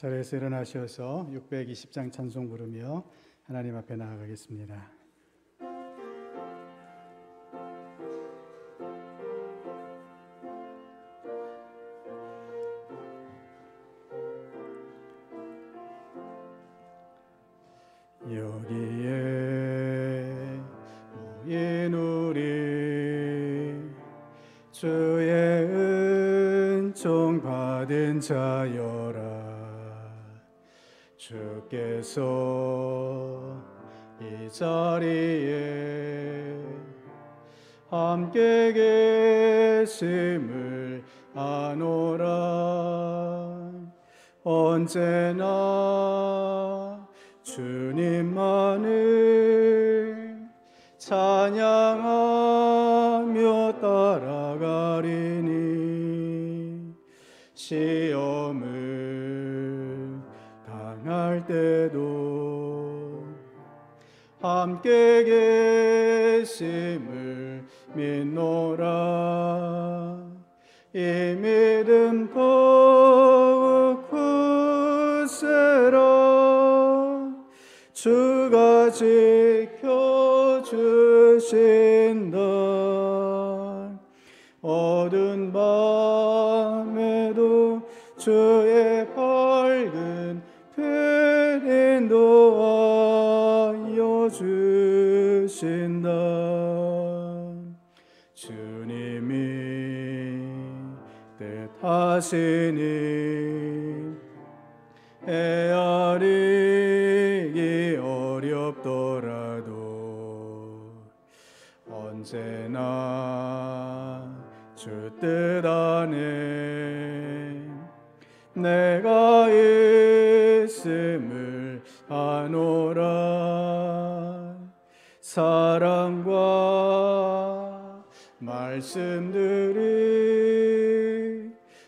자리에서 일어나셔서 620장 찬송 부르며 하나님 앞에 나아가겠습니다. 여기에 모인 우리 주의 은총 받은 자여라. 주께서 이 자리에 함께 계심을 아노라. 언제나 주님만을 찬양하며 따라가리니 시험을 당할 때도 함께 계심을 믿노라. 이 믿음 더욱 굳세라. 주가 지켜주신다. 어두운 밤에도 주의 밝은 빛 인도하여 주신다. 주님이 뜻하시니 헤아리기 어렵더라도 언제나 주 뜻 안에 내가 있음을 아노라. 사랑과 말씀들이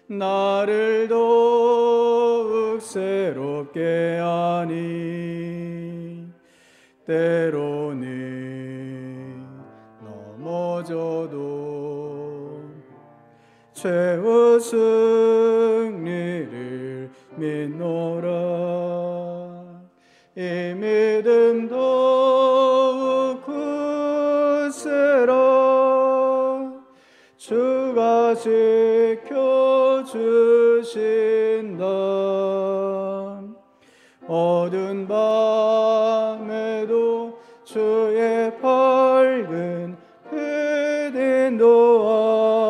나를 더욱 새롭게 하니 때로는 넘어져도 최후 승리를 믿노라. 이 믿음 더욱 굳세라. 주가 지켜주신다. 어두운 밤에도 주의 밝은 빛 인도하여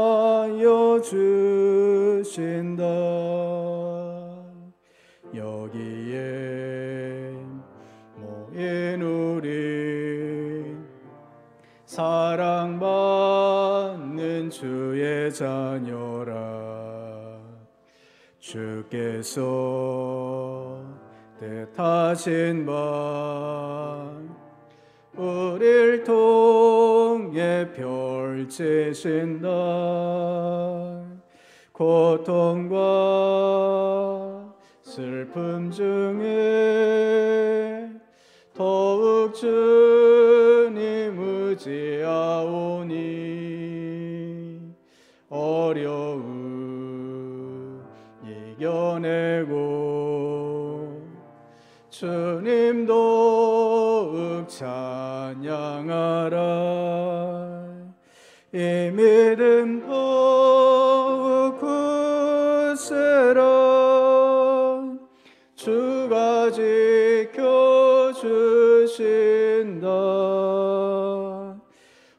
주신다. 여기에 모인 우리 사랑받는 주의 자녀라. 주께서 뜻하신 바 우릴 통해 펼치신다. 고통과 슬픔 중에 더욱 주님 의지하오니 어려움 이겨내고 주님 더욱 찬양하라. 이 믿음 더욱 굳세라. 주가 지켜주신다.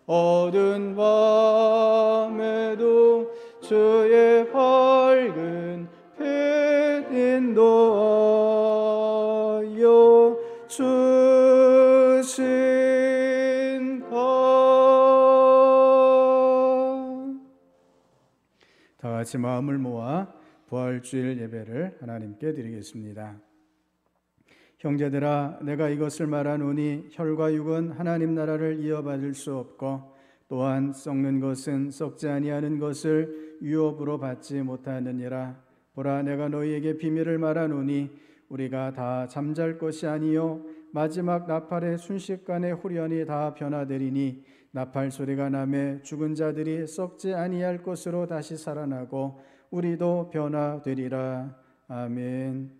어두운 밤에도 주의 밝은 빛 인도하여 주신다. 다 같이 마음을 모아 부활주일 예배를 하나님께 드리겠습니다. 형제들아, 내가 이것을 말하노니 혈과 육은 하나님 나라를 이어받을 수 없고 또한 썩는 것은 썩지 아니하는 것을 유업으로 받지 못하느니라. 보라, 내가 너희에게 비밀을 말하노니 우리가 다 잠잘 것이 아니요 마지막 나팔의 순식간에 후련히 다 변화되리니 나팔 소리가 나매 죽은 자들이 썩지 아니할 것으로 다시 살아나고 우리도 변화되리라. 아멘.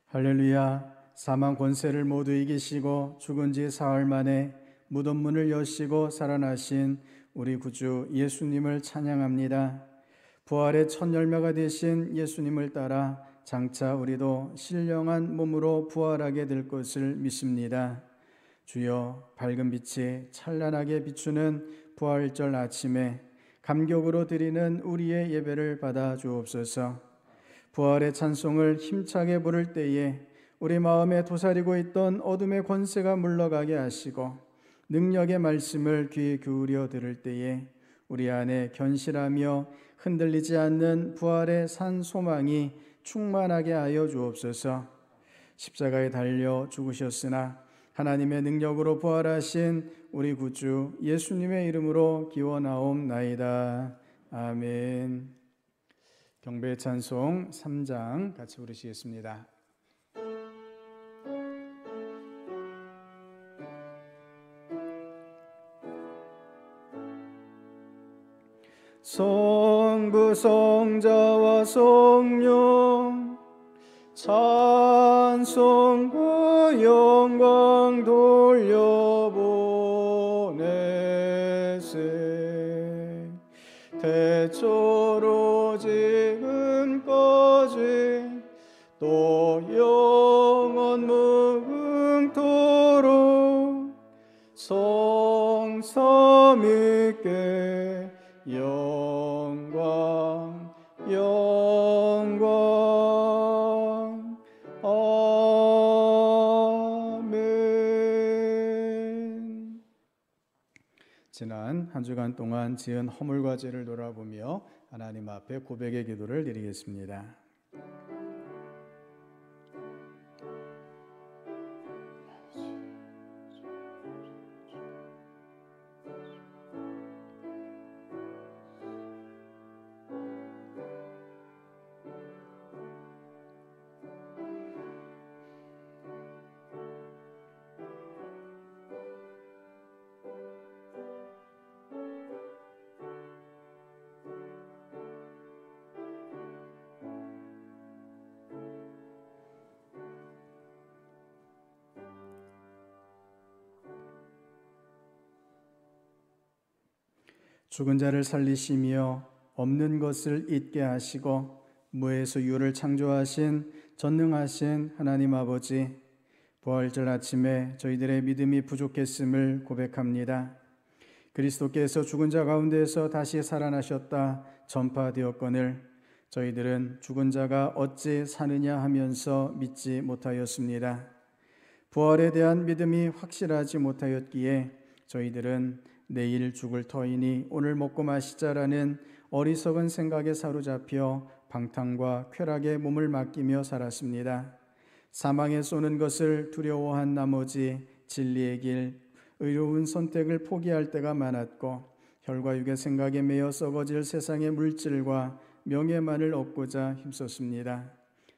할렐루야. 사망 권세를 모두 이기시고 죽은 지 사흘 만에 무덤 문을 여시고 살아나신 우리 구주 예수님을 찬양합니다. 부활의 첫 열매가 되신 예수님을 따라 장차 우리도 신령한 몸으로 부활하게 될 것을 믿습니다. 주여, 밝은 빛이 찬란하게 비추는 부활절 아침에 감격으로 드리는 우리의 예배를 받아 주옵소서. 부활의 찬송을 힘차게 부를 때에 우리 마음에 도사리고 있던 어둠의 권세가 물러가게 하시고 능력의 말씀을 귀 기울여 들을 때에 우리 안에 견실하며 흔들리지 않는 부활의 산 소망이 충만하게 하여 주옵소서. 십자가에 달려 죽으셨으나 하나님의 능력으로 부활하신 우리 구주 예수님의 이름으로 기원하옵나이다. 아멘. 경배 찬송 3장 같이 부르시겠습니다. 성부 성자와 성령 찬송과 영광 돌려보내세. 태초로 지금까지 또 영원 무궁토록 성삼위께 영광 영광. 아멘. 지난 한 주간 동안 지은 허물과 죄를 돌아보며 하나님 앞에 고백의 기도를 드리겠습니다. 죽은 자를 살리시며 없는 것을 있게 하시고 무에서 유를 창조하신 전능하신 하나님 아버지, 부활절 아침에 저희들의 믿음이 부족했음을 고백합니다. 그리스도께서 죽은 자 가운데서 다시 살아나셨다 전파되었거늘 저희들은 죽은 자가 어찌 사느냐 하면서 믿지 못하였습니다. 부활에 대한 믿음이 확실하지 못하였기에 저희들은 내일 죽을 터이니 오늘 먹고 마시자라는 어리석은 생각에 사로잡혀 방탕과 쾌락에 몸을 맡기며 살았습니다. 사망에 쏘는 것을 두려워한 나머지 진리의 길, 의로운 선택을 포기할 때가 많았고 혈과 육의 생각에 매여 썩어질 세상의 물질과 명예만을 얻고자 힘썼습니다.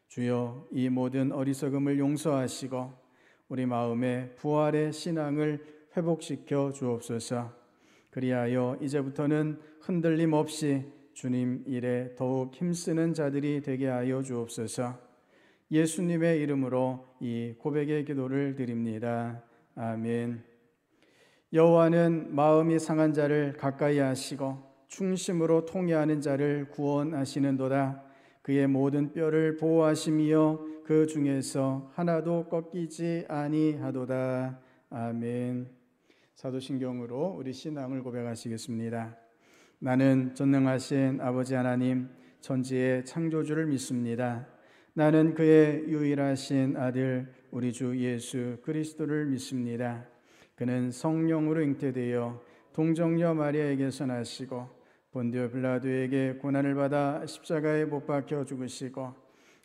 주여, 이 모든 어리석음을 용서하시고 우리 마음에 부활의 신앙을 회복시켜 주옵소서. 그리하여 이제부터는 흔들림 없이 주님 일에 더욱 힘쓰는 자들이 되게 하여 주옵소서. 예수님의 이름으로 이 고백의 기도를 드립니다. 아멘. 여호와는 마음이 상한 자를 가까이 하시고 충심으로 통회하는 자를 구원하시는도다. 그의 모든 뼈를 보호하시며 그 중에서 하나도 꺾이지 아니하도다. 아멘. 사도신경으로 우리 신앙을 고백하시겠습니다. 나는 전능하신 아버지 하나님 천지의 창조주를 믿습니다. 나는 그의 유일하신 아들 우리 주 예수 그리스도를 믿습니다. 그는 성령으로 잉태되어 동정녀 마리아에게서 나시고 본디오 빌라도에게 고난을 받아 십자가에 못 박혀 죽으시고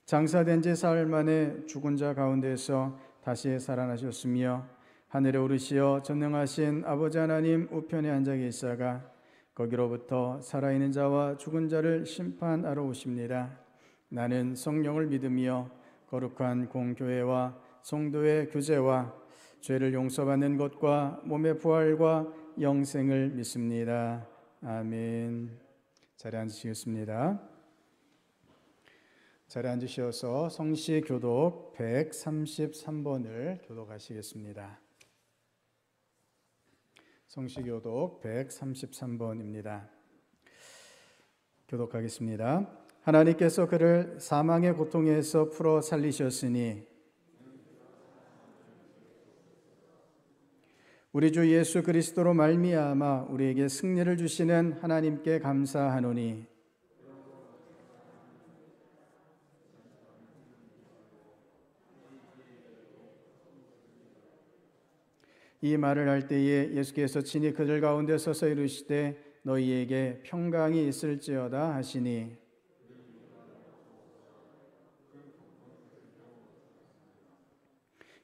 장사된 지 사흘 만에 죽은 자 가운데서 다시 살아나셨으며 하늘에 오르시어 전능하신 아버지 하나님 우편에 앉아 계시다가 거기로부터 살아있는 자와 죽은 자를 심판하러 오십니다. 나는 성령을 믿으며 거룩한 공교회와 성도의 교제와 죄를 용서받는 것과 몸의 부활과 영생을 믿습니다. 아멘. 자리에 앉으시겠습니다. 자리에 앉으셔서 성시교독 133번을 교독하시겠습니다. 성시교독 133번입니다. 교독하겠습니다. 하나님께서 그를 사망의 고통에서 풀어 살리셨으니 우리 주 예수 그리스도로 말미암아 우리에게 승리를 주시는 하나님께 감사하노니 이 말을 할 때에 예수께서 친히 그들 가운데 서서 이르시되 너희에게 평강이 있을지어다 하시니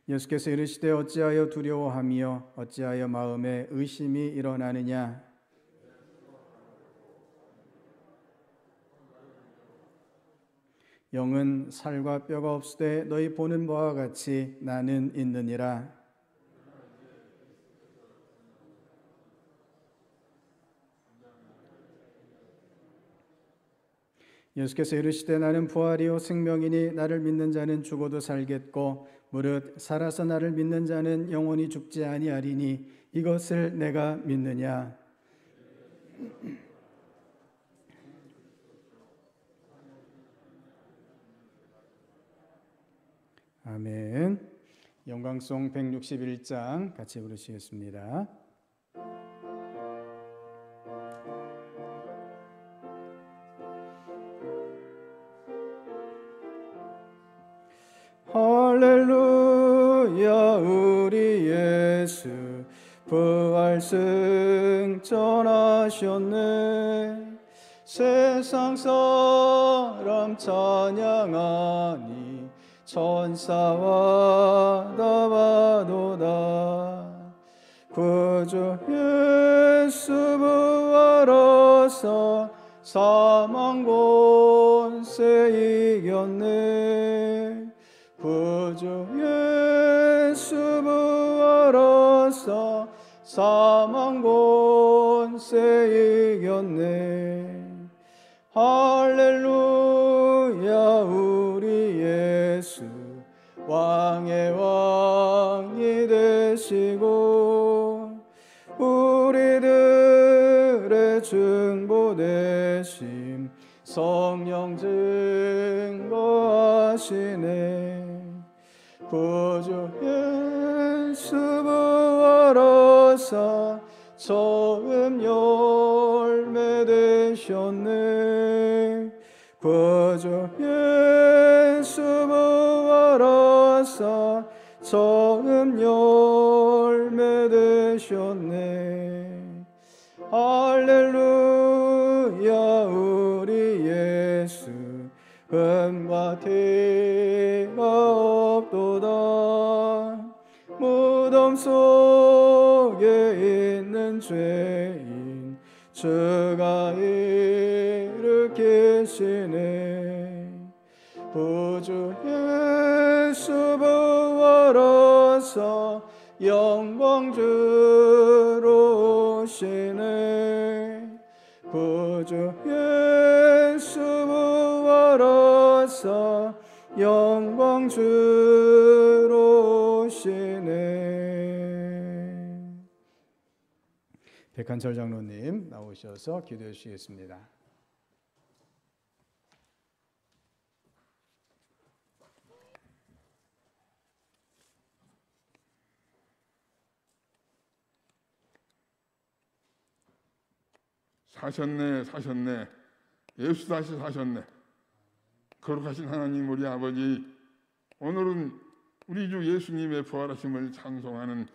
예수께서 이르시되 어찌하여 두려워하며 어찌하여 마음에 의심이 일어나느냐 영은 살과 뼈가 없으되 너희 보는 바와 같이 나는 있느니라. 예수께서 이르시되 나는 부활이요 생명이니 나를 믿는 자는 죽어도 살겠고 무릇 살아서 나를 믿는 자는 영원히 죽지 아니하리니 이것을 내가 믿느냐. 아멘. 영광송 161장 같이 부르시겠습니다. 할렐루야 우리 예수 부활 승천하셨네. 세상 사람 찬양하니 천사와 다바도다. 구주 예수 부활하사 사망 권세 이겼네. 구주 예수 부활하사 사망 권세 이겼네. 할렐루야 우리 예수 왕의 왕이 되시고 우리들의 중보 되심 성령 증거하시네. 구주 예수 부활하사 처음 열매 되셨네. 구주 예수 부활하사 처음 열매 되셨네. 할렐루야 우리 예수 금과 태가 없도다. 무덤 속에 있는 죄인 주가 일으키시네. 구주 예수 부활하사 영광주로 오시네. 구주 예수 부활하사 영광주로 오시네. 백한철 장로님 나오셔서 기도해 주시겠습니다. 사셨네. 예수 다시 사셨네. 거룩하신 하나님 우리 아버지, 오늘은 우리 주 예수님의 부활하심을 찬송하는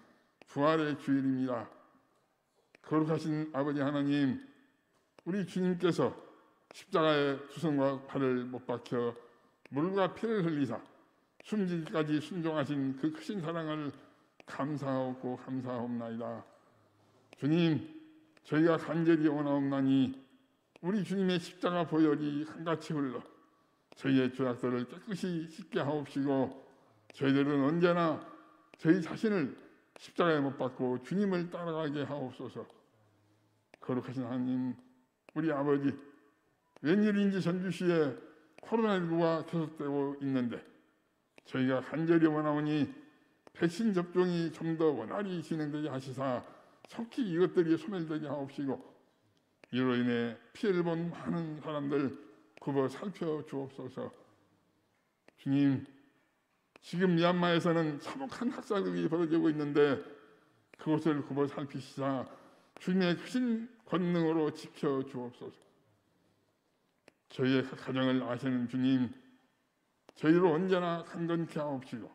부활의 주일입니다. 거룩하신 아버지 하나님, 우리 주님께서 십자가에 두 손과 발을 못 박혀 물과 피를 흘리사 숨지기까지 순종하신 그 크신 사랑을 감사하고 감사하옵나이다. 주님, 저희가 간절히 원하옵나니 우리 주님의 십자가 보혈이 한같이 흘러 저희의 죄악들을 깨끗이 씻게 하옵시고 저희들은 언제나 저희 자신을 십자가에 못 박고 주님을 따라가게 하옵소서. 거룩하신 하나님, 우리 아버지, 웬일인지 전주시에 코로나19가 계속되고 있는데 저희가 간절히 원하오니 백신 접종이 좀 더 원활히 진행되게 하시사 속히 이것들이 소멸되게 하옵시고 이로 인해 피해를 본 많은 사람들 굽어 살펴주옵소서. 주님, 지금 미얀마에서는 참혹한 학살극이 벌어지고 있는데 그곳을 굽어 살피시사 주님의 크신 권능으로 지켜주옵소서. 저희의 가정을 아시는 주님, 저희를 언제나 강건케 하옵시고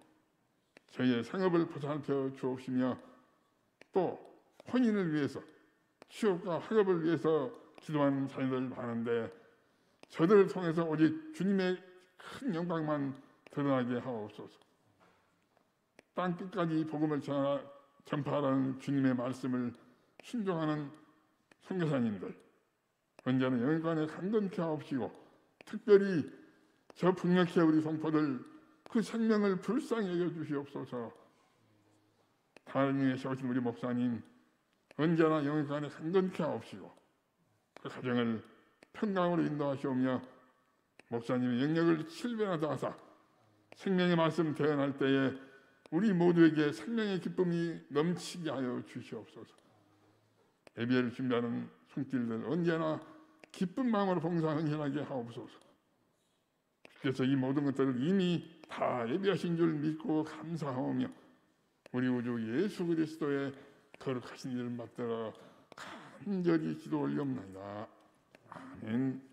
저희의 생업을 보살펴 주옵시며 또 혼인을 위해서 취업과 학업을 위해서 기도하는 자녀들 많은데 저들을 통해서 오직 주님의 큰 영광만 드러나게 하옵소서. 땅 끝까지 복음을 전파하라는 주님의 말씀을 순종하는 선교사님들 언제나 영광에 강건케 하옵시고 특별히 저 북녘의 우리 성포들 그 생명을 불쌍히 여겨 주시옵소서. 하나님에 세우신 우리 목사님 언제나 영광에 강건케 하옵시고 그 가정을 평강으로 인도하시오며 목사님의 영역을 7배나 더하사 생명의 말씀 대언할 때에 우리 모두에게 생명의 기쁨이 넘치게 하여 주시옵소서. 예배를 준비하는 손길들 언제나 기쁜 마음으로 봉사 헌신하게 하옵소서. 주께서 이 모든 것들을 이미 다 예비하신 줄 믿고 감사하오며 우리 우주 예수 그리스도의 거룩하신 이름 받들어 간절히 기도 올리옵나이다. 아멘.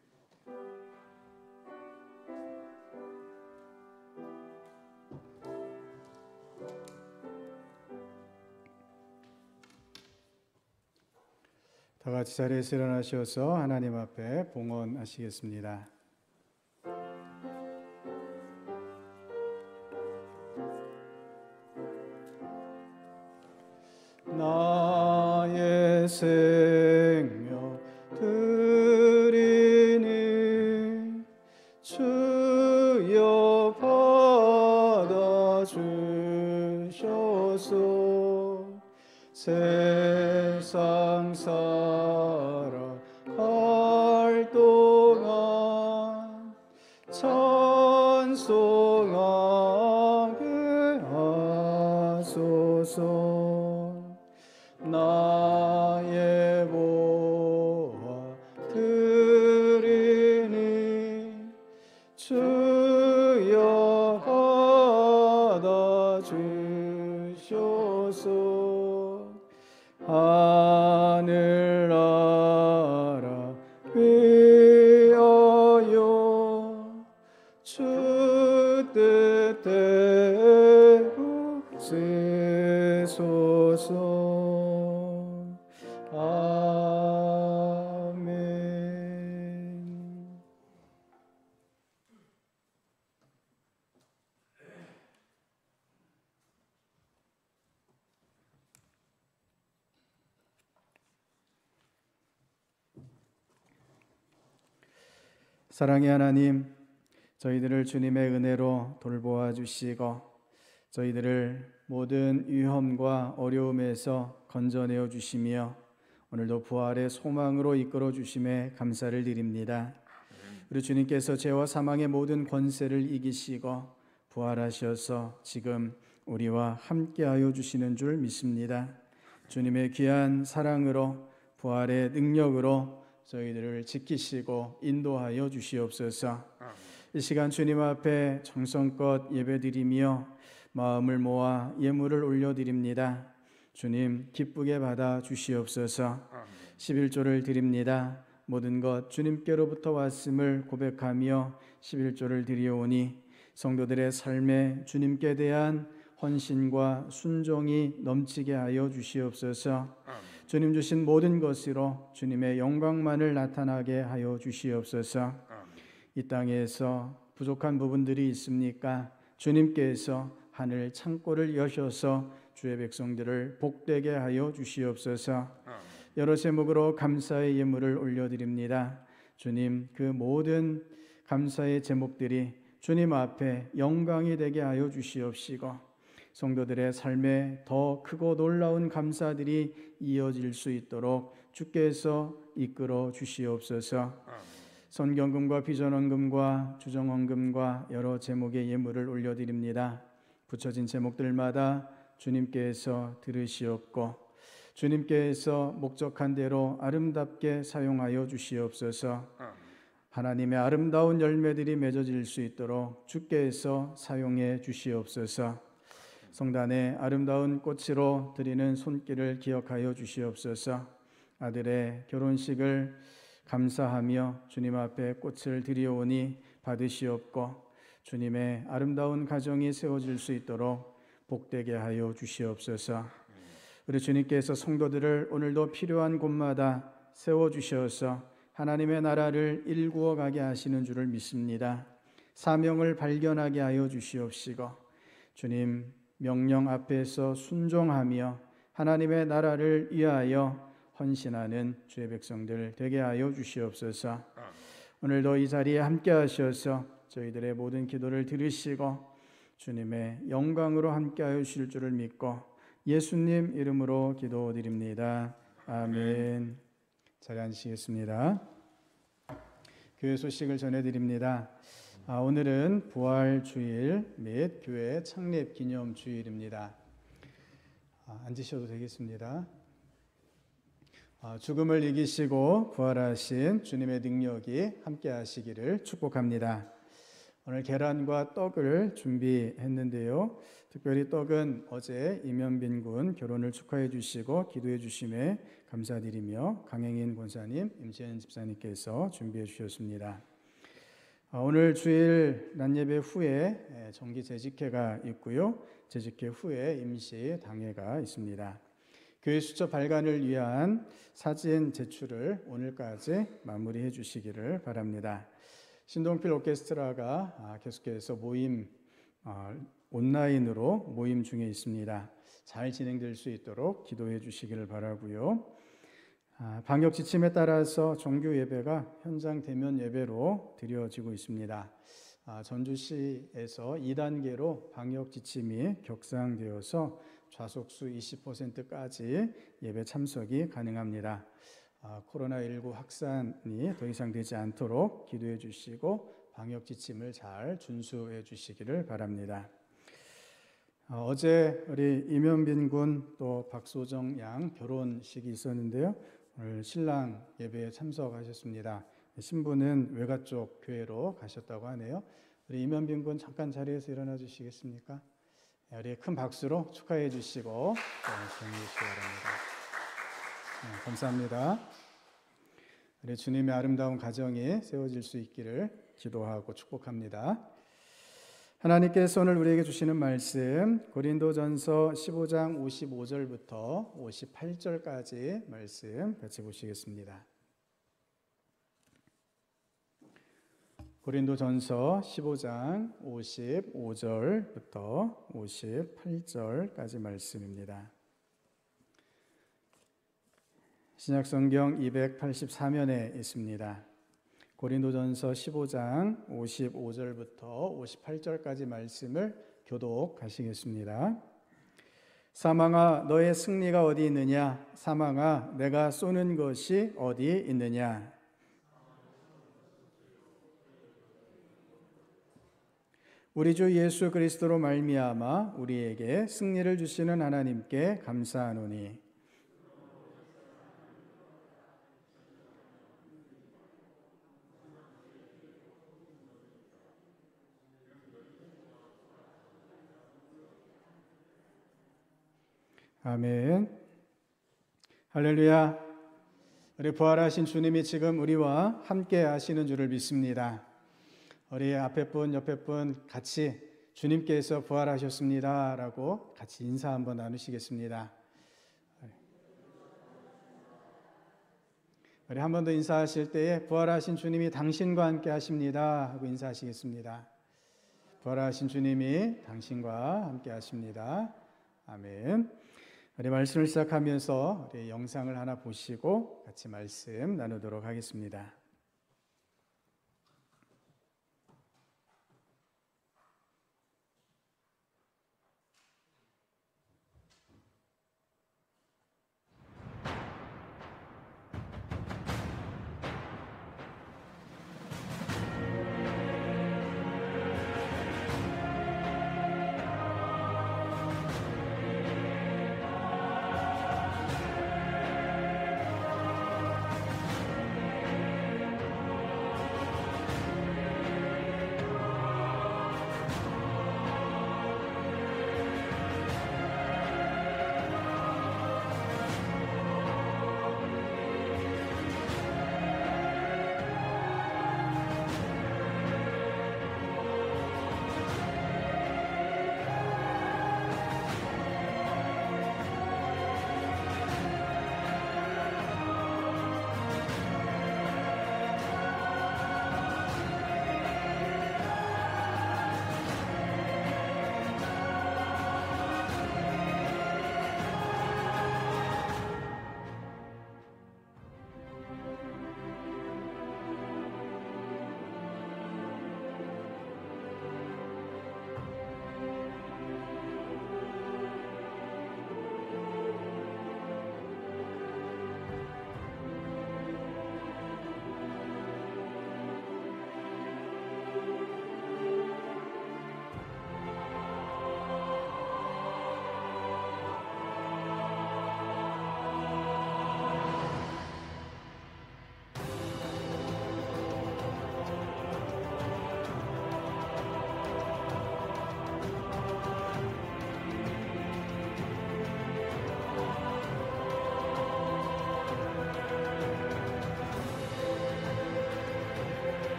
다 같이 자리에서 일어나셔서 하나님 앞에 봉헌하시겠습니다. 나의 생명 드리니 주여 받아주셔서 세상 살아갈 동안 찬송하게 하소서. 나의 보화 드리니 주여 받아주셔서 하늘나라 위하여 주 뜻대로 쓰소서. 아멘. 사랑의 하나님, 저희들을 주님의 은혜로 돌보아 주시고 저희들을 모든 위험과 어려움에서 건져내어 주시며 오늘도 부활의 소망으로 이끌어 주심에 감사를 드립니다. 우리 주님께서 죄와 사망의 모든 권세를 이기시고 부활하셔서 지금 우리와 함께하여 주시는 줄 믿습니다. 주님의 귀한 사랑으로 부활의 능력으로 저희들을 지키시고 인도하여 주시옵소서. 이 시간 주님 앞에 정성껏 예배드리며 마음을 모아 예물을 올려드립니다. 주님 기쁘게 받아 주시옵소서. 11조를 드립니다. 모든 것 주님께로부터 왔음을 고백하며 11조를 드리오니 성도들의 삶에 주님께 대한 헌신과 순종이 넘치게 하여 주시옵소서. 주님 주신 모든 것으로 주님의 영광만을 나타나게 하여 주시옵소서. 이 땅에서 부족한 부분들이 있습니까? 주님께서 하늘 창고를 여셔서 주의 백성들을 복되게 하여 주시옵소서. 여러 제목으로 감사의 예물을 올려드립니다. 주님, 그 모든 감사의 제목들이 주님 앞에 영광이 되게 하여 주시옵시고 성도들의 삶에 더 크고 놀라운 감사들이 이어질 수 있도록 주께서 이끌어 주시옵소서. 선경금과 비전원금과 주정원금과 여러 제목의 예물을 올려드립니다. 붙여진 제목들마다 주님께서 들으시옵고 주님께서 목적한 대로 아름답게 사용하여 주시옵소서. 하나님의 아름다운 열매들이 맺어질 수 있도록 주께서 사용해 주시옵소서. 성단의 아름다운 꽃으로 드리는 손길을 기억하여 주시옵소서. 아들의 결혼식을 감사하며 주님 앞에 꽃을 드리오니 받으시옵고 주님의 아름다운 가정이 세워질 수 있도록 복되게 하여 주시옵소서. 우리 주님께서 성도들을 오늘도 필요한 곳마다 세워주셔서 하나님의 나라를 일구어 가게 하시는 줄을 믿습니다. 사명을 발견하게 하여 주시옵시고 주님 명령 앞에서 순종하며 하나님의 나라를 위하여 헌신하는 주의 백성들 되게 하여 주시옵소서. 오늘도 이 자리에 함께 하셔서 저희들의 모든 기도를 들으시고 주님의 영광으로 함께 하여 주실 줄을 믿고 예수님 이름으로 기도드립니다. 아멘. 자리에 앉으시겠습니다. 교회 소식을 전해드립니다. 오늘은 부활주일 및 교회 창립 기념 주일입니다. 앉으셔도 되겠습니다. 죽음을 이기시고 부활하신 주님의 능력이 함께 하시기를 축복합니다. 오늘 계란과 떡을 준비했는데요. 특별히 떡은 어제 이면빈 군 결혼을 축하해 주시고 기도해 주심에 감사드리며 강행인 권사님, 임지현 집사님께서 준비해 주셨습니다. 오늘 주일 낮예배 후에 정기 재직회가 있고요. 재직회 후에 임시 당회가 있습니다. 교회 수첩 발간을 위한 사진 제출을 오늘까지 마무리해 주시기를 바랍니다. 신동필 오케스트라가 계속해서 온라인으로 모임 중에 있습니다. 잘 진행될 수 있도록 기도해 주시기를 바라고요. 방역 지침에 따라서 정규 예배가 현장 대면 예배로 드려지고 있습니다. 전주시에서 2단계로 방역 지침이 격상되어서 좌석수 20%까지 예배 참석이 가능합니다. 코로나19 확산이 더 이상 되지 않도록 기도해 주시고 방역 지침을 잘 준수해 주시기를 바랍니다. 어제 우리 이면빈 군 또 박소정 양 결혼식이 있었는데요. 오늘 신랑 예배에 참석하셨습니다. 신부는 외가 쪽 교회로 가셨다고 하네요. 우리 이면빈 군 잠깐 자리에서 일어나 주시겠습니까? 우리 큰 박수로 축하해 주시고 정해 주시기 바랍니다. 감사합니다. 우리 주님의 아름다운 가정이 세워질 수 있기를 기도하고 축복합니다. 하나님께서 오늘 우리에게 주시는 말씀 고린도전서 15장 55절부터 58절까지 말씀 같이 보시겠습니다. 고린도전서 15장 55절부터 58절까지 말씀입니다. 신약성경 284면에 있습니다. 고린도전서 15장 55절부터 58절까지 말씀을 교독하시겠습니다. 사망아 너의 승리가 어디 있느냐? 사망아 내가 쏘는 것이 어디 있느냐? 우리 주 예수 그리스도로 말미암아 우리에게 승리를 주시는 하나님께 감사하노니 아멘. 할렐루야. 우리 부활하신 주님이 지금 우리와 함께 하시는 줄을 믿습니다. 우리 앞에 분, 옆에 분 같이 주님께서 부활하셨습니다 라고 같이 인사 한번 나누시겠습니다. 우리 한 번 더 인사하실 때에 부활하신 주님이 당신과 함께 하십니다 하고 인사하시겠습니다. 부활하신 주님이 당신과 함께 하십니다. 아멘. 우리 말씀을 시작하면서 우리 영상을 하나 보시고 같이 말씀 나누도록 하겠습니다.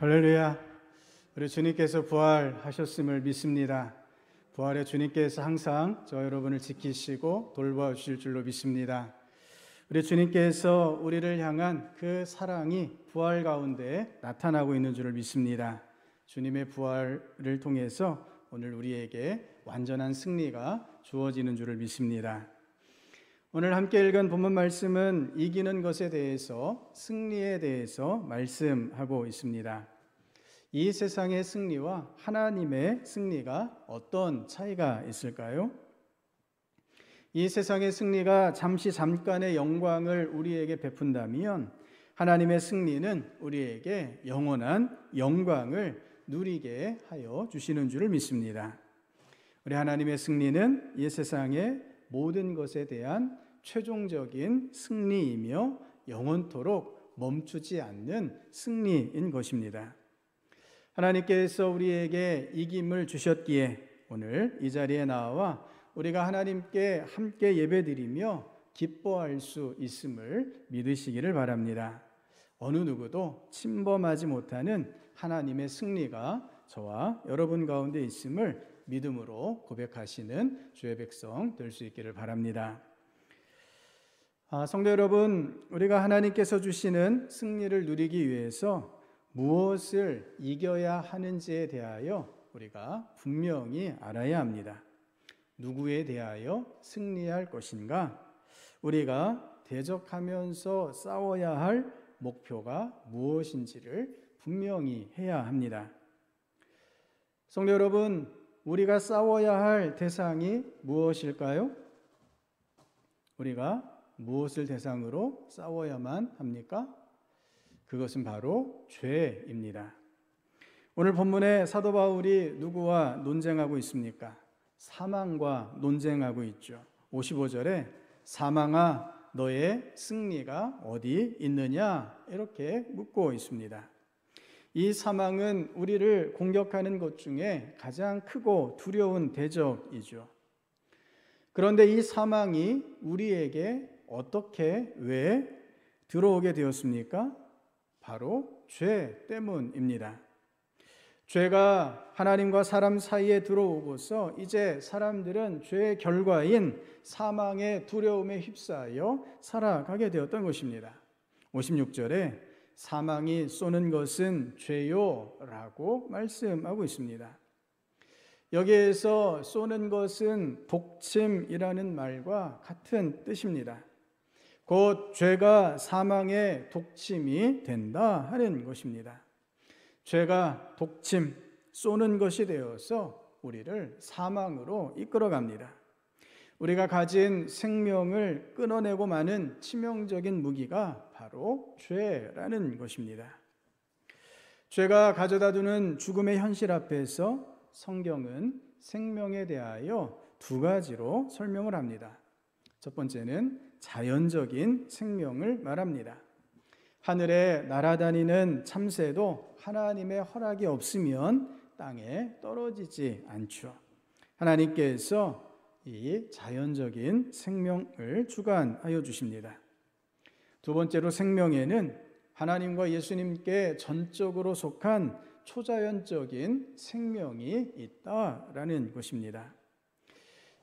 할렐루야. 우리 주님께서 부활하셨음을 믿습니다. 부활의 주님께서 항상 저 여러분을 지키시고 돌봐주실 줄로 믿습니다. 우리 주님께서 우리를 향한 그 사랑이 부활 가운데 나타나고 있는 줄을 믿습니다. 주님의 부활을 통해서 오늘 우리에게 완전한 승리가 주어지는 줄을 믿습니다. 오늘 함께 읽은 본문 말씀은 이기는 것에 대해서, 승리에 대해서 말씀하고 있습니다. 이 세상의 승리와 하나님의 승리가 어떤 차이가 있을까요? 이 세상의 승리가 잠깐의 영광을 우리에게 베푼다면 하나님의 승리는 우리에게 영원한 영광을 누리게 하여 주시는 줄을 믿습니다. 우리 하나님의 승리는 이 세상의 모든 것에 대한 최종적인 승리이며 영원토록 멈추지 않는 승리인 것입니다. 하나님께서 우리에게 이김을 주셨기에 오늘 이 자리에 나와 우리가 하나님께 함께 예배드리며 기뻐할 수 있음을 믿으시기를 바랍니다. 어느 누구도 침범하지 못하는 하나님의 승리가 저와 여러분 가운데 있음을 믿음으로 고백하시는 주의 백성 될 수 있기를 바랍니다. 성도 여러분, 우리가 하나님께서 주시는 승리를 누리기 위해서 무엇을 이겨야 하는지에 대하여 우리가 분명히 알아야 합니다. 누구에 대하여 승리할 것인가? 우리가 대적하면서 싸워야 할 목표가 무엇인지를 분명히 해야 합니다. 성도 여러분, 우리가 싸워야 할 대상이 무엇일까요? 우리가 무엇을 대상으로 싸워야만 합니까? 그것은 바로 죄입니다. 오늘 본문에 사도 바울이 누구와 논쟁하고 있습니까? 사망과 논쟁하고 있죠. 55절에 사망아 너의 승리가 어디 있느냐 이렇게 묻고 있습니다. 이 사망은 우리를 공격하는 것 중에 가장 크고 두려운 대적이죠. 그런데 이 사망이 우리에게 어떻게 왜 들어오게 되었습니까? 바로 죄 때문입니다. 죄가 하나님과 사람 사이에 들어오고서 이제 사람들은 죄의 결과인 사망의 두려움에 휩싸여 살아가게 되었던 것입니다. 56절에 사망이 쏘는 것은 죄요 라고 말씀하고 있습니다. 여기에서 쏘는 것은 독침이라는 말과 같은 뜻입니다. 곧 죄가 사망의 독침이 된다 하는 것입니다. 죄가 독침, 쏘는 것이 되어서 우리를 사망으로 이끌어갑니다. 우리가 가진 생명을 끊어내고 마는 치명적인 무기가 바로 죄라는 것입니다. 죄가 가져다 두는 죽음의 현실 앞에서 성경은 생명에 대하여 두 가지로 설명을 합니다. 첫 번째는 자연적인 생명을 말합니다. 하늘에 날아다니는 참새도 하나님의 허락이 없으면 땅에 떨어지지 않죠. 하나님께서 이 자연적인 생명을 주관하여 주십니다. 두 번째로 생명에는 하나님과 예수님께 전적으로 속한 초자연적인 생명이 있다라는 것입니다.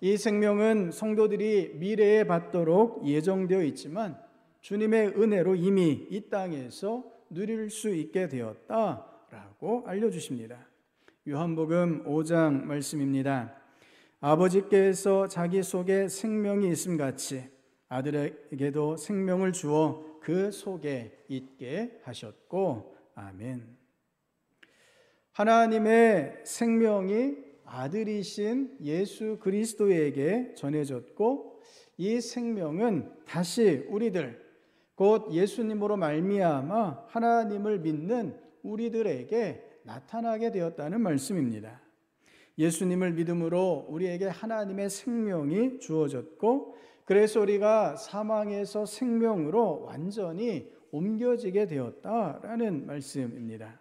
이 생명은 성도들이 미래에 받도록 예정되어 있지만 주님의 은혜로 이미 이 땅에서 누릴 수 있게 되었다라고 알려주십니다. 요한복음 5장 말씀입니다. 아버지께서 자기 속에 생명이 있음같이 아들에게도 생명을 주어 그 속에 있게 하셨고 아멘. 하나님의 생명이 아들이신 예수 그리스도에게 전해졌고 이 생명은 다시 우리들 곧 예수님으로 말미암아 하나님을 믿는 우리들에게 나타나게 되었다는 말씀입니다. 예수님을 믿음으로 우리에게 하나님의 생명이 주어졌고 그래서 우리가 사망에서 생명으로 완전히 옮겨지게 되었다라는 말씀입니다.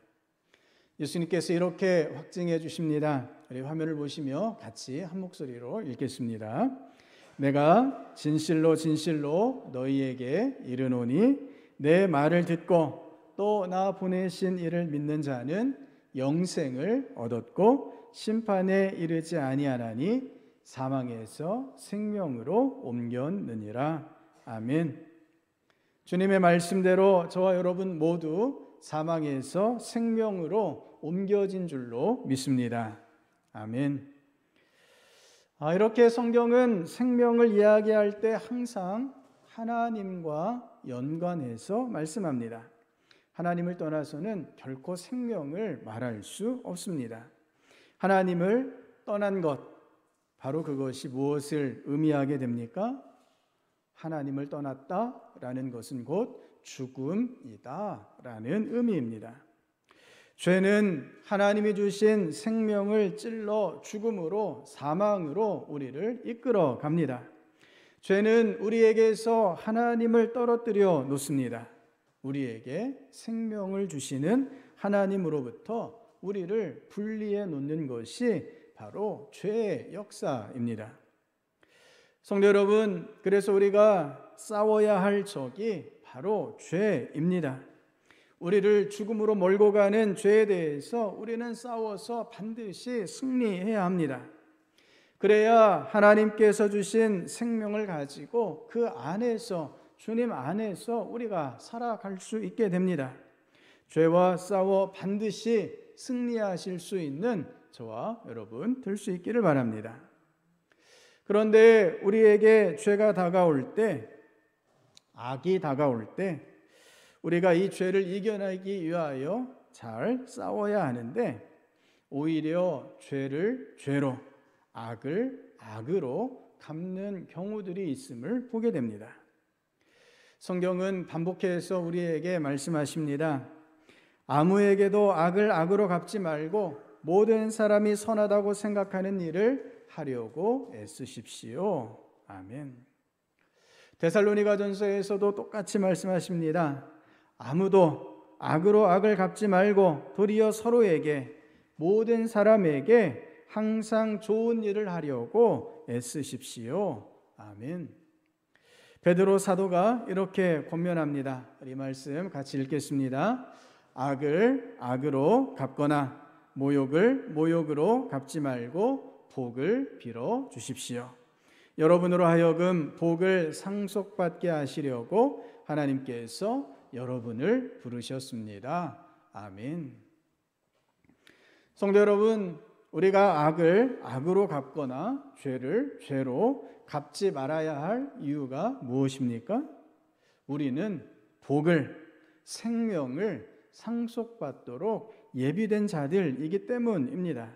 예수님께서 이렇게 확증해 주십니다. 우리 화면을 보시며 같이 한 목소리로 읽겠습니다. 내가 진실로 진실로 너희에게 이르노니 내 말을 듣고 또 나 보내신 이를 믿는 자는 영생을 얻었고 심판에 이르지 아니하나니 사망에서 생명으로 옮겼느니라. 아멘. 주님의 말씀대로 저와 여러분 모두 사망에서 생명으로 옮겨진 줄로 믿습니다. 아멘. 이렇게 성경은 생명을 이야기할 때 항상 하나님과 연관해서 말씀합니다. 하나님을 떠나서는 결코 생명을 말할 수 없습니다. 하나님을 떠난 것, 바로 그것이 무엇을 의미하게 됩니까? 하나님을 떠났다라는 것은 곧 죽음이다라는 의미입니다. 죄는 하나님이 주신 생명을 찔러 죽음으로, 사망으로 우리를 이끌어 갑니다. 죄는 우리에게서 하나님을 떨어뜨려 놓습니다. 우리에게 생명을 주시는 하나님으로부터 우리를 분리해 놓는 것이 바로 죄의 역사입니다. 성도 여러분, 그래서 우리가 싸워야 할 적이 바로 죄입니다. 우리를 죽음으로 몰고 가는 죄에 대해서 우리는 싸워서 반드시 승리해야 합니다. 그래야 하나님께서 주신 생명을 가지고 그 안에서, 주님 안에서 우리가 살아갈 수 있게 됩니다. 죄와 싸워 반드시 승리하실 수 있는 저와 여러분 될 수 있기를 바랍니다. 그런데 우리에게 죄가 다가올 때, 악이 다가올 때 우리가 이 죄를 이겨내기 위하여 잘 싸워야 하는데 오히려 죄를 죄로, 악을 악으로 갚는 경우들이 있음을 보게 됩니다. 성경은 반복해서 우리에게 말씀하십니다. 아무에게도 악을 악으로 갚지 말고 모든 사람이 선하다고 생각하는 일을 하려고 애쓰십시오. 아멘. 데살로니가전서에서도 똑같이 말씀하십니다. 아무도 악으로 악을 갚지 말고 도리어 서로에게, 모든 사람에게 항상 좋은 일을 하려고 애쓰십시오. 아멘. 베드로 사도가 이렇게 권면합니다. 이 말씀 같이 읽겠습니다. 악을 악으로 갚거나 모욕을 모욕으로 갚지 말고 복을 빌어 주십시오. 여러분으로 하여금 복을 상속받게 하시려고 하나님께서 여러분을 부르셨습니다. 아멘. 성도 여러분, 우리가 악을 악으로 갚거나 죄를 죄로 갚지 말아야 할 이유가 무엇입니까? 우리는 복을, 생명을 상속받도록 예비된 자들이기 때문입니다.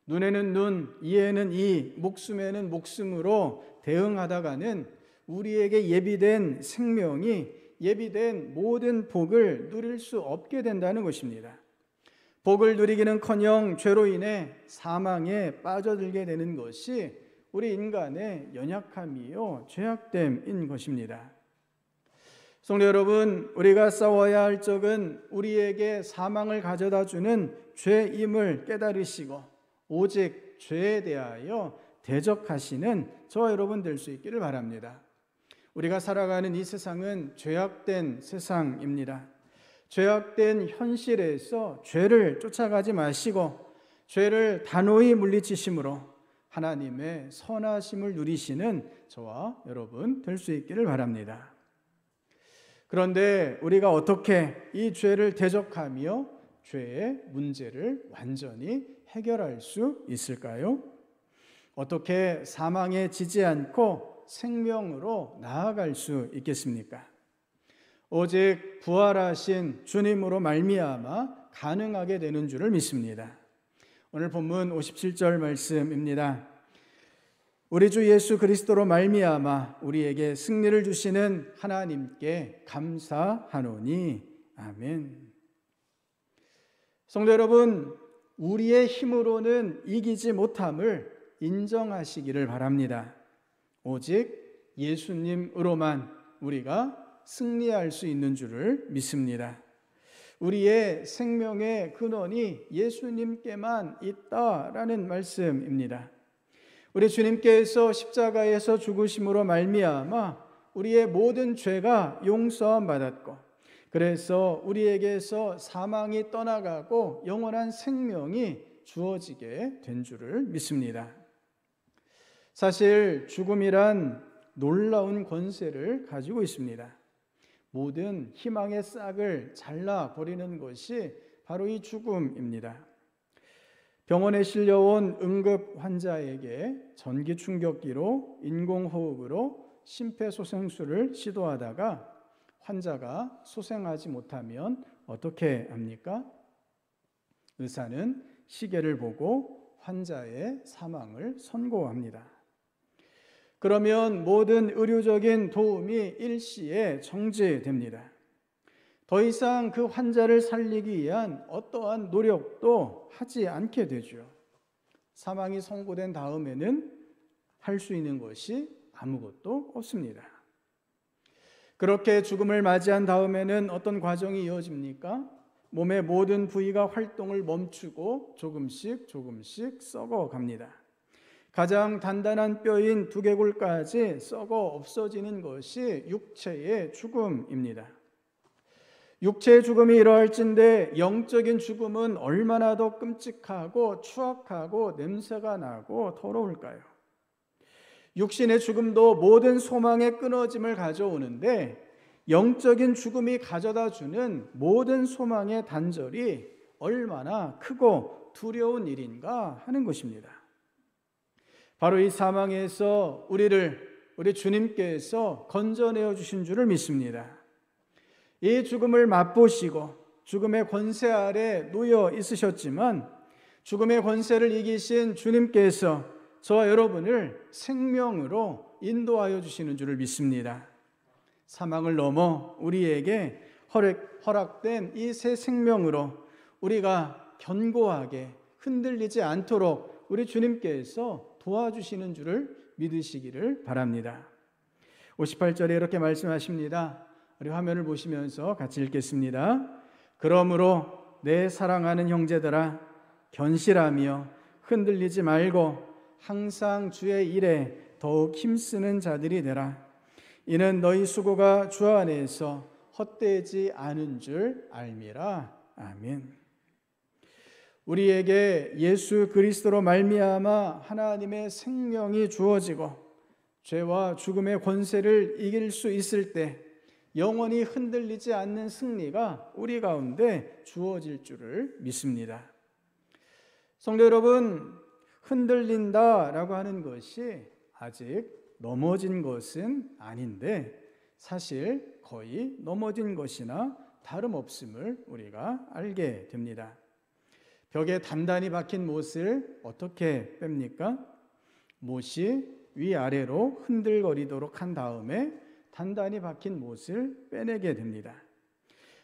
눈에는 눈, 이에는 이, 목숨에는 목숨으로 대응하다가는 우리에게 예비된 생명이, 예비된 모든 복을 누릴 수 없게 된다는 것입니다. 복을 누리기는커녕 죄로 인해 사망에 빠져들게 되는 것이 우리 인간의 연약함이요 죄악됨인 것입니다. 성도 여러분, 우리가 싸워야 할 적은 우리에게 사망을 가져다주는 죄임을 깨달으시고 오직 죄에 대하여 대적하시는 저와 여러분 될 수 있기를 바랍니다. 우리가 살아가는 이 세상은 죄악된 세상입니다. 죄악된 현실에서 죄를 쫓아가지 마시고 죄를 단호히 물리치심으로 하나님의 선하심을 누리시는 저와 여러분 될 수 있기를 바랍니다. 그런데 우리가 어떻게 이 죄를 대적하며 죄의 문제를 완전히 해결할 수 있을까요? 어떻게 사망에 지지 않고 생명으로 나아갈 수 있겠습니까? 오직 부활하신 주님으로 말미암아 가능하게 되는 줄을 믿습니다. 오늘 본문 57절 말씀입니다. 우리 주 예수 그리스도로 말미암아 우리에게 승리를 주시는 하나님께 감사하노니. 아멘. 성도 여러분, 우리의 힘으로는 이기지 못함을 인정하시기를 바랍니다. 오직 예수님으로만 우리가 승리할 수 있는 줄을 믿습니다. 우리의 생명의 근원이 예수님께만 있다라는 말씀입니다. 우리 주님께서 십자가에서 죽으심으로 말미암아 우리의 모든 죄가 용서받았고 그래서 우리에게서 사망이 떠나가고 영원한 생명이 주어지게 된 줄을 믿습니다. 사실 죽음이란 놀라운 권세를 가지고 있습니다. 모든 희망의 싹을 잘라버리는 것이 바로 이 죽음입니다. 병원에 실려온 응급 환자에게 전기 충격기로 인공호흡으로 심폐소생술을 시도하다가 환자가 소생하지 못하면 어떻게 합니까? 의사는 시계를 보고 환자의 사망을 선고합니다. 그러면 모든 의료적인 도움이 일시에 정지됩니다. 더 이상 그 환자를 살리기 위한 어떠한 노력도 하지 않게 되죠. 사망이 선고된 다음에는 할 수 있는 것이 아무것도 없습니다. 그렇게 죽음을 맞이한 다음에는 어떤 과정이 이어집니까? 몸의 모든 부위가 활동을 멈추고 조금씩 썩어 갑니다. 가장 단단한 뼈인 두개골까지 썩어 없어지는 것이 육체의 죽음입니다. 육체의 죽음이 이러할진데 영적인 죽음은 얼마나 더 끔찍하고 추악하고 냄새가 나고 더러울까요? 육신의 죽음도 모든 소망의 끊어짐을 가져오는데 영적인 죽음이 가져다주는 모든 소망의 단절이 얼마나 크고 두려운 일인가 하는 것입니다. 바로 이 사망에서 우리 주님께서 건져내어 주신 줄을 믿습니다. 이 죽음을 맛보시고 죽음의 권세 아래 놓여 있으셨지만 죽음의 권세를 이기신 주님께서 저와 여러분을 생명으로 인도하여 주시는 줄을 믿습니다. 사망을 넘어 우리에게 허락된 이 새 생명으로 우리가 견고하게 흔들리지 않도록 우리 주님께서 도와주시는 줄을 믿으시기를 바랍니다. 58절에 이렇게 말씀하십니다. 우리 화면을 보시면서 같이 읽겠습니다. 그러므로 내 사랑하는 형제들아 견실하며 흔들리지 말고 항상 주의 일에 더욱 힘쓰는 자들이 되라. 이는 너희 수고가 주 안에서 헛되지 않은 줄 알미라. 아멘. 우리에게 예수 그리스도로 말미암아 하나님의 생명이 주어지고 죄와 죽음의 권세를 이길 수 있을 때 영원히 흔들리지 않는 승리가 우리 가운데 주어질 줄을 믿습니다. 성도 여러분, 흔들린다라고 하는 것이 아직 넘어진 것은 아닌데 사실 거의 넘어진 것이나 다름없음을 우리가 알게 됩니다. 벽에 단단히 박힌 못을 어떻게 뺍니까? 못이 위아래로 흔들거리도록 한 다음에 단단히 박힌 못을 빼내게 됩니다.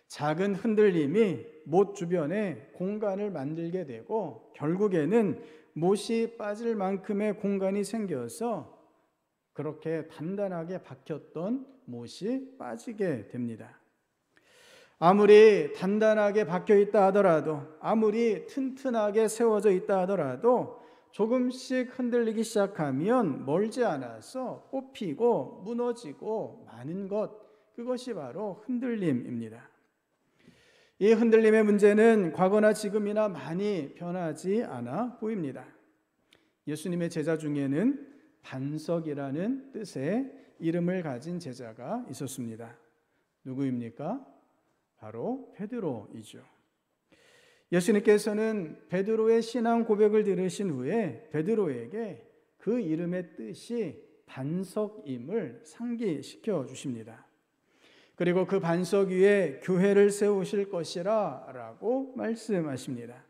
작은 흔들림이 못 주변에 공간을 만들게 되고 결국에는 못이 빠질 만큼의 공간이 생겨서 그렇게 단단하게 박혔던 못이 빠지게 됩니다. 아무리 단단하게 박혀 있다 하더라도, 아무리 튼튼하게 세워져 있다 하더라도 조금씩 흔들리기 시작하면 멀지 않아서 뽑히고 무너지고 마는 것, 그것이 바로 흔들림입니다. 이 흔들림의 문제는 과거나 지금이나 많이 변하지 않아 보입니다. 예수님의 제자 중에는 반석이라는 뜻의 이름을 가진 제자가 있었습니다. 누구입니까? 바로 베드로이죠. 예수님께서는 베드로의 신앙 고백을 들으신 후에 베드로에게 그 이름의 뜻이 반석임을 상기시켜 주십니다. 그리고 그 반석 위에 교회를 세우실 것이라 라고 말씀하십니다.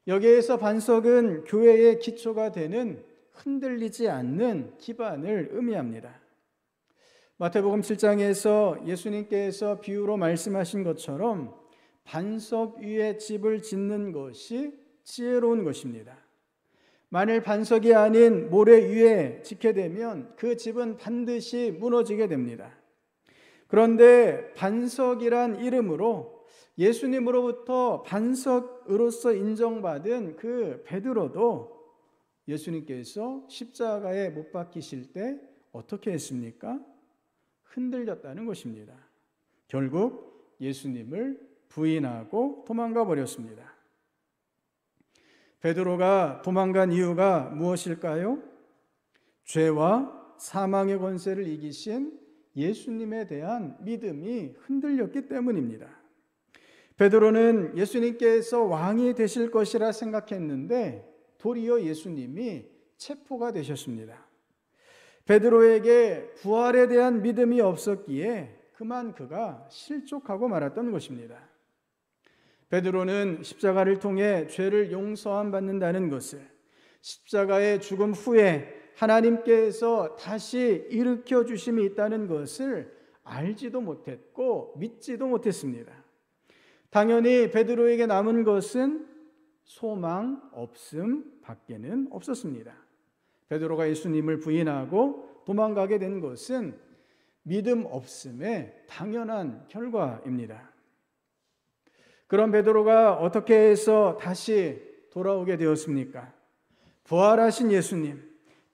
여기에서 반석은 교회의 기초가 되는 흔들리지 않는 기반을 의미합니다. 마태복음 7장에서 예수님께서 비유로 말씀하신 것처럼 반석 위에 집을 짓는 것이 지혜로운 것입니다. 만일 반석이 아닌 모래 위에 짓게 되면 그 집은 반드시 무너지게 됩니다. 그런데 반석이란 이름으로 예수님으로부터 반석으로서 인정받은 그 베드로도 예수님께서 십자가에 못 박히실 때 어떻게 했습니까? 흔들렸다는 것입니다. 결국 예수님을 부인하고 도망가 버렸습니다. 베드로가 도망간 이유가 무엇일까요? 죄와 사망의 권세를 이기신 예수님에 대한 믿음이 흔들렸기 때문입니다. 베드로는 예수님께서 왕이 되실 것이라 생각했는데 도리어 예수님이 체포가 되셨습니다. 베드로에게 부활에 대한 믿음이 없었기에 그만 그가 실족하고 말았던 것입니다. 베드로는 십자가를 통해 죄를 용서함 받는다는 것을, 십자가의 죽음 후에 하나님께서 다시 일으켜 주심이 있다는 것을 알지도 못했고 믿지도 못했습니다. 당연히 베드로에게 남은 것은 소망 없음 밖에는 없었습니다. 베드로가 예수님을 부인하고 도망가게 된 것은 믿음 없음의 당연한 결과입니다. 그럼 베드로가 어떻게 해서 다시 돌아오게 되었습니까? 부활하신 예수님,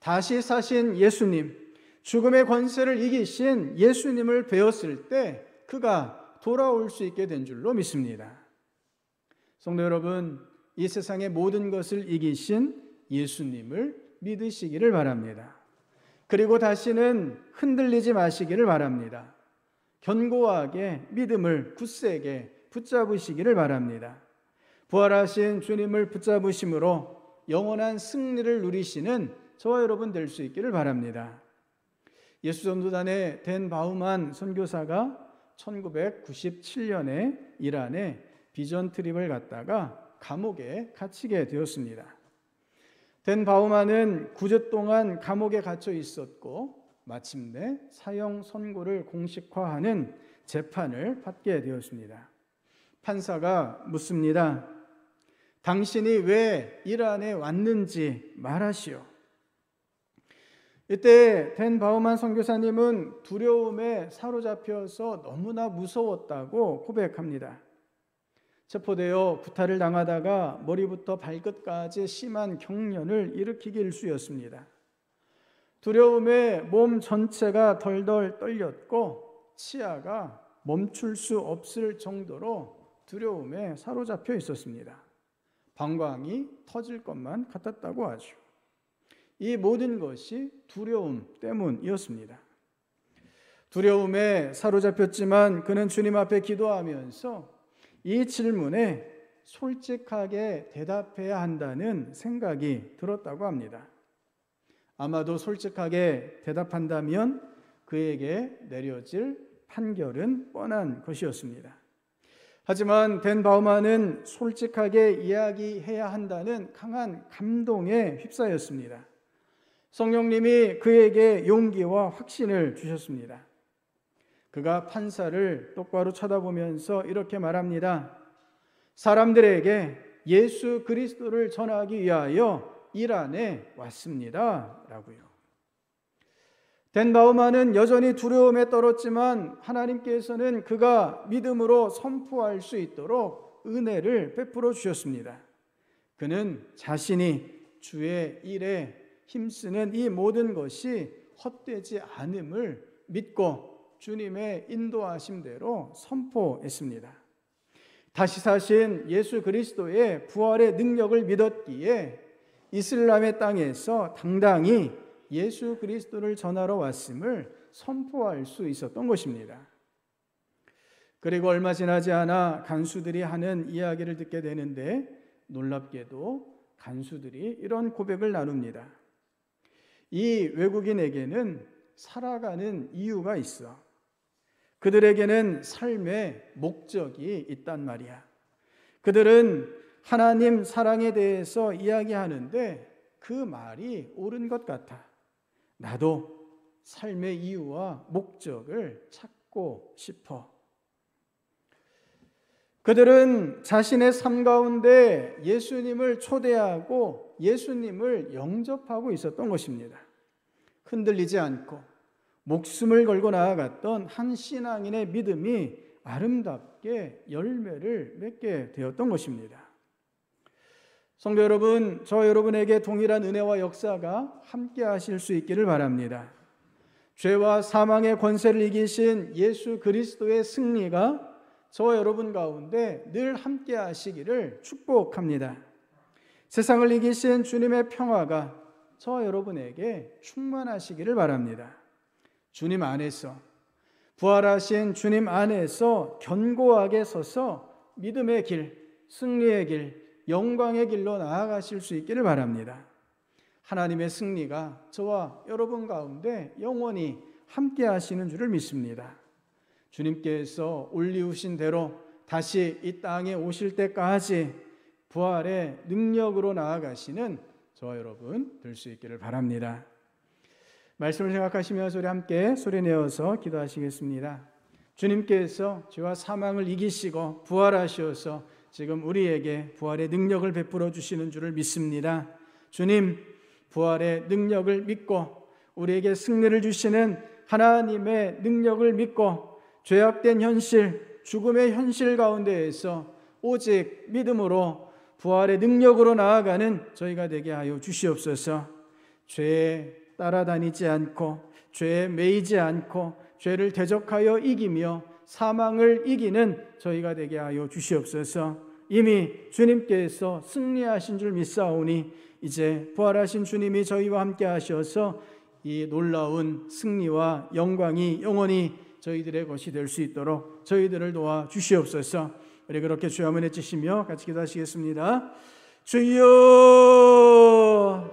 다시 사신 예수님, 죽음의 권세를 이기신 예수님을 배웠을 때 그가 돌아올 수 있게 된 줄로 믿습니다. 성도 여러분, 이 세상의 모든 것을 이기신 예수님을 믿으시기를 바랍니다. 그리고 다시는 흔들리지 마시기를 바랍니다. 견고하게 믿음을 굳세게 붙잡으시기를 바랍니다. 부활하신 주님을 붙잡으심으로 영원한 승리를 누리시는 저와 여러분 될 수 있기를 바랍니다. 예수전도단의 댄 바우만 선교사가 1997년에 이란에 비전 트립을 갔다가 감옥에 갇히게 되었습니다. 댄 바우만은 9주 동안 감옥에 갇혀 있었고 마침내 사형 선고를 공식화하는 재판을 받게 되었습니다. 판사가 묻습니다. 당신이 왜 이란에 왔는지 말하시오. 이때 댄 바우만 선교사님은 두려움에 사로잡혀서 너무나 무서웠다고 고백합니다. 체포되어 구타를 당하다가 머리부터 발끝까지 심한 경련을 일으키기 일쑤였습니다. 두려움에 몸 전체가 덜덜 떨렸고 치아가 멈출 수 없을 정도로 두려움에 사로잡혀 있었습니다. 방광이 터질 것만 같았다고 하죠. 이 모든 것이 두려움 때문이었습니다. 두려움에 사로잡혔지만 그는 주님 앞에 기도하면서 이 질문에 솔직하게 대답해야 한다는 생각이 들었다고 합니다. 아마도 솔직하게 대답한다면 그에게 내려질 판결은 뻔한 것이었습니다. 하지만 댄 바우만은 솔직하게 이야기해야 한다는 강한 감동에 휩싸였습니다. 성령님이 그에게 용기와 확신을 주셨습니다. 그가 판사를 똑바로 쳐다보면서 이렇게 말합니다. 사람들에게 예수 그리스도를 전하기 위하여 이란에 왔습니다. 라고요. 댄 바우만은 여전히 두려움에 떨었지만 하나님께서는 그가 믿음으로 선포할 수 있도록 은혜를 베풀어 주셨습니다. 그는 자신이 주의 일에 힘쓰는 이 모든 것이 헛되지 않음을 믿고 주님의 인도하심대로 선포했습니다. 다시 사신 예수 그리스도의 부활의 능력을 믿었기에 이슬람의 땅에서 당당히 예수 그리스도를 전하러 왔음을 선포할 수 있었던 것입니다. 그리고 얼마 지나지 않아 간수들이 하는 이야기를 듣게 되는데 놀랍게도 간수들이 이런 고백을 나눕니다. 이 외국인에게는 살아가는 이유가 있어. 그들에게는 삶의 목적이 있단 말이야. 그들은 하나님 사랑에 대해서 이야기하는데 그 말이 옳은 것 같아. 나도 삶의 이유와 목적을 찾고 싶어. 그들은 자신의 삶 가운데 예수님을 초대하고 예수님을 영접하고 있었던 것입니다. 흔들리지 않고 목숨을 걸고 나아갔던 한 신앙인의 믿음이 아름답게 열매를 맺게 되었던 것입니다. 성도 여러분, 저 여러분에게 동일한 은혜와 역사가 함께 하실 수 있기를 바랍니다. 죄와 사망의 권세를 이기신 예수 그리스도의 승리가 저와 여러분 가운데 늘 함께 하시기를 축복합니다. 세상을 이기신 주님의 평화가 저와 여러분에게 충만하시기를 바랍니다. 주님 안에서, 부활하신 주님 안에서 견고하게 서서 믿음의 길, 승리의 길, 영광의 길로 나아가실 수 있기를 바랍니다. 하나님의 승리가 저와 여러분 가운데 영원히 함께 하시는 줄을 믿습니다. 주님께서 올리우신 대로 다시 이 땅에 오실 때까지 부활의 능력으로 나아가시는 저와 여러분 될 수 있기를 바랍니다. 말씀을 생각하시면서 우리 함께 소리내어서 기도하시겠습니다. 주님께서 죄와 사망을 이기시고 부활하셔서 지금 우리에게 부활의 능력을 베풀어 주시는 줄을 믿습니다. 주님, 부활의 능력을 믿고 우리에게 승리를 주시는 하나님의 능력을 믿고 죄악된 현실, 죽음의 현실 가운데에서 오직 믿음으로 부활의 능력으로 나아가는 저희가 되게 하여 주시옵소서. 죄에 따라다니지 않고 죄에 매이지 않고 죄를 대적하여 이기며 사망을 이기는 저희가 되게 하여 주시옵소서. 이미 주님께서 승리하신 줄 믿사오니 이제 부활하신 주님이 저희와 함께 하셔서 이 놀라운 승리와 영광이 영원히 저희들의 것이 될 수 있도록 저희들을 도와 주시옵소서. 우리 그렇게 주여 한번 외치시며 같이 기도하시겠습니다. 주여,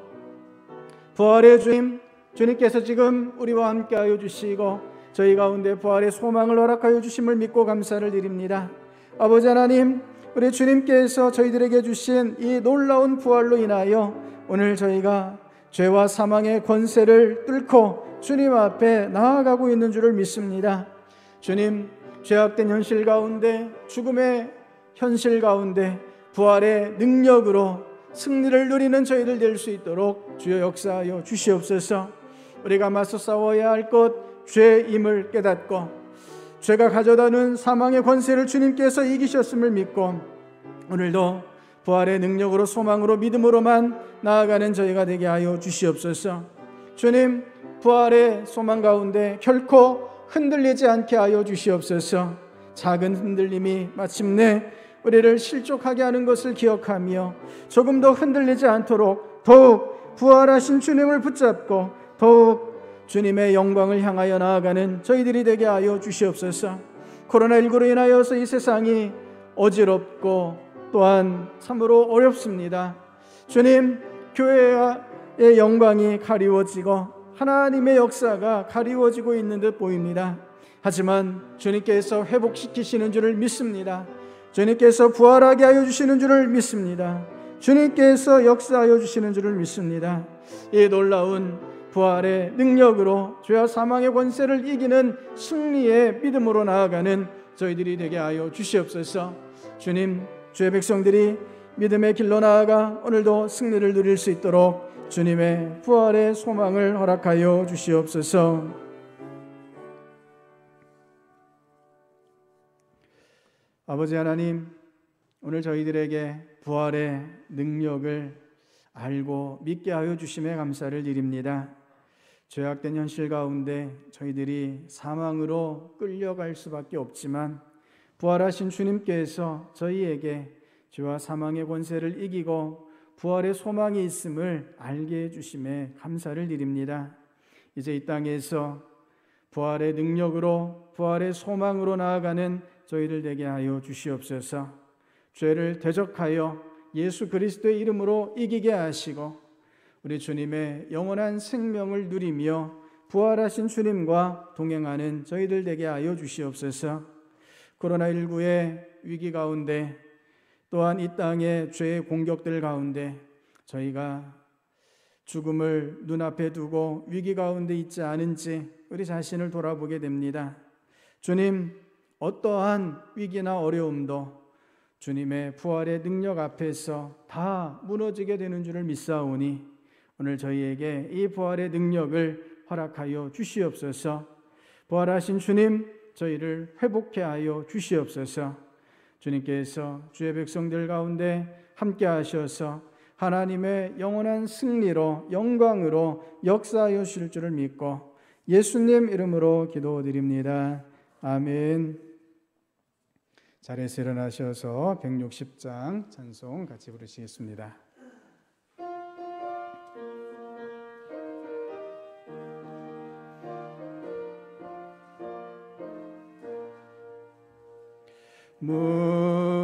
부활의 주님, 주님께서 지금 우리와 함께 하여 주시고 저희 가운데 부활의 소망을 허락하여 주심을 믿고 감사를 드립니다. 아버지 하나님, 우리 주님께서 저희들에게 주신 이 놀라운 부활로 인하여 오늘 저희가 죄와 사망의 권세를 뚫고 주님 앞에 나아가고 있는 줄을 믿습니다. 주님, 죄악된 현실 가운데, 죽음의 현실 가운데 부활의 능력으로 승리를 누리는 저희들 될 수 있도록 주여 역사하여 주시옵소서. 우리가 맞서 싸워야 할 것 죄임을 깨닫고 죄가 가져다는 사망의 권세를 주님께서 이기셨음을 믿고 오늘도 부활의 능력으로 소망으로 믿음으로만 나아가는 저희가 되게 하여 주시옵소서. 주님, 부활의 소망 가운데 결코 흔들리지 않게 하여 주시옵소서. 작은 흔들림이 마침내 우리를 실족하게 하는 것을 기억하며 조금 더 흔들리지 않도록 더욱 부활하신 주님을 붙잡고 더욱 주님의 영광을 향하여 나아가는 저희들이 되게 하여 주시옵소서. 코로나19로 인하여서 이 세상이 어지럽고 또한 참으로 어렵습니다. 주님, 교회의 영광이 가리워지고 하나님의 역사가 가리워지고 있는 듯 보입니다. 하지만 주님께서 회복시키시는 줄을 믿습니다. 주님께서 부활하게 하여 주시는 줄을 믿습니다. 주님께서 역사하여 주시는 줄을 믿습니다. 이 놀라운 부활의 능력으로 죄와 사망의 권세를 이기는 승리의 믿음으로 나아가는 저희들이 되게 하여 주시옵소서. 주님, 주의 백성들이 믿음의 길로 나아가 오늘도 승리를 누릴 수 있도록 주님의 부활의 소망을 허락하여 주시옵소서. 아버지 하나님, 오늘 저희들에게 부활의 능력을 알고 믿게 하여 주심에 감사를 드립니다. 죄악된 현실 가운데 저희들이 사망으로 끌려갈 수밖에 없지만 부활하신 주님께서 저희에게 죄와 사망의 권세를 이기고 부활의 소망이 있음을 알게 해주심에 감사를 드립니다. 이제 이 땅에서 부활의 능력으로 부활의 소망으로 나아가는 저희들 되게 하여 주시옵소서. 죄를 대적하여 예수 그리스도의 이름으로 이기게 하시고 우리 주님의 영원한 생명을 누리며 부활하신 주님과 동행하는 저희들 되게 하여 주시옵소서. 코로나19의 위기 가운데 또한 이 땅의 죄의 공격들 가운데 저희가 죽음을 눈앞에 두고 위기 가운데 있지 않은지 우리 자신을 돌아보게 됩니다. 주님, 어떠한 위기나 어려움도 주님의 부활의 능력 앞에서 다 무너지게 되는 줄을 믿사오니 오늘 저희에게 이 부활의 능력을 허락하여 주시옵소서. 부활하신 주님, 저희를 회복케 하여 주시옵소서. 주님께서 주의 백성들 가운데 함께 하셔서 하나님의 영원한 승리로 영광으로 역사하여 주실 줄을 믿고 예수님 이름으로 기도드립니다. 아멘. 자리에서 일어나셔서 160장 찬송 같이 부르시겠습니다.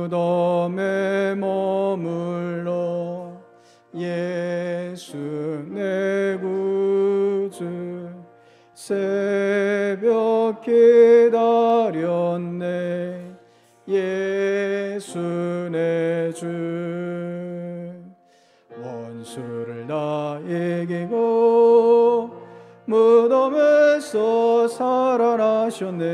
무덤에 머물러 예수 내 구주 새벽 기다렸네 예수 내 주 원수를 다 이기고 무덤에서 살아나셨네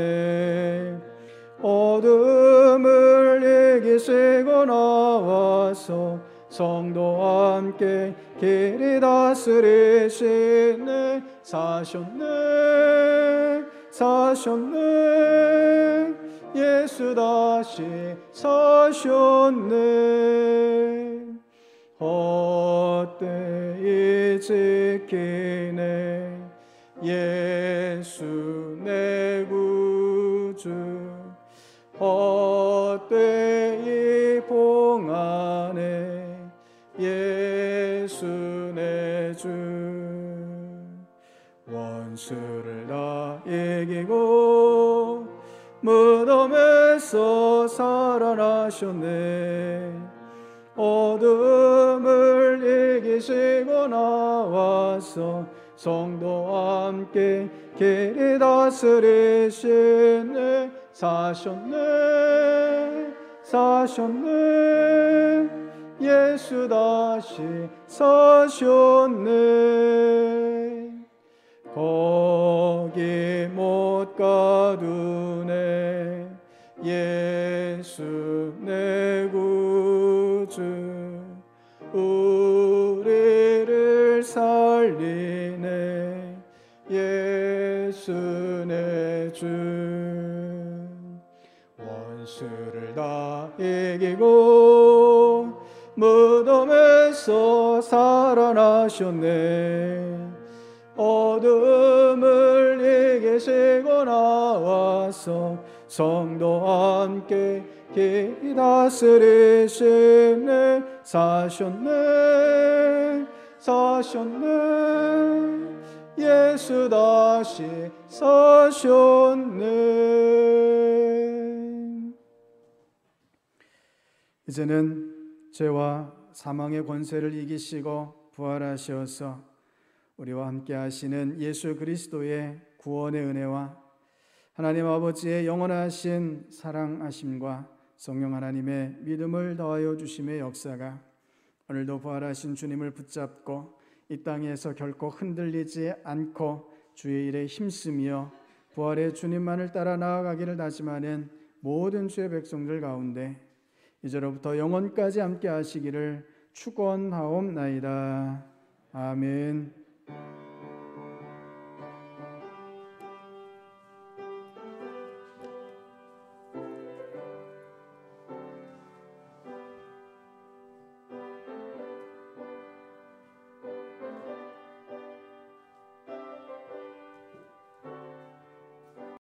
어둠을 이기시고 나와서 성도와 함께 길이 다스리시네 사셨네 사셨네 예수 다시 사셨네 헛되이 지키네 예수 내 구주 헛되이 봉하네 예수 내 주 원수를 다 이기고 무덤에서 살아나셨네 어둠을 이기시고 나와서 성도와 함께 길이 다스리시네 사셨네 사셨네 예수 다시 사셨네 거기 못 가두네 예수 내 구주 우리를 살리네 예수 내 주 원수를 다 이기고 무덤에서 살아나셨네 어둠을 이기시고 나와서 성도와 함께 길이 다스리시네 사셨네 사셨네 예수 다시 사셨네 이제는 죄와 사망의 권세를 이기시고 부활하셔서 우리와 함께 하시는 예수 그리스도의 구원의 은혜와 하나님 아버지의 영원하신 사랑하심과 성령 하나님의 믿음을 더하여 주심의 역사가 오늘도 부활하신 주님을 붙잡고 이 땅에서 결코 흔들리지 않고 주의 일에 힘쓰며 부활의 주님만을 따라 나아가기를 다짐하는 모든 주의 백성들 가운데 이제로부터 영원까지 함께 하시기를 축원하옵나이다. 아멘.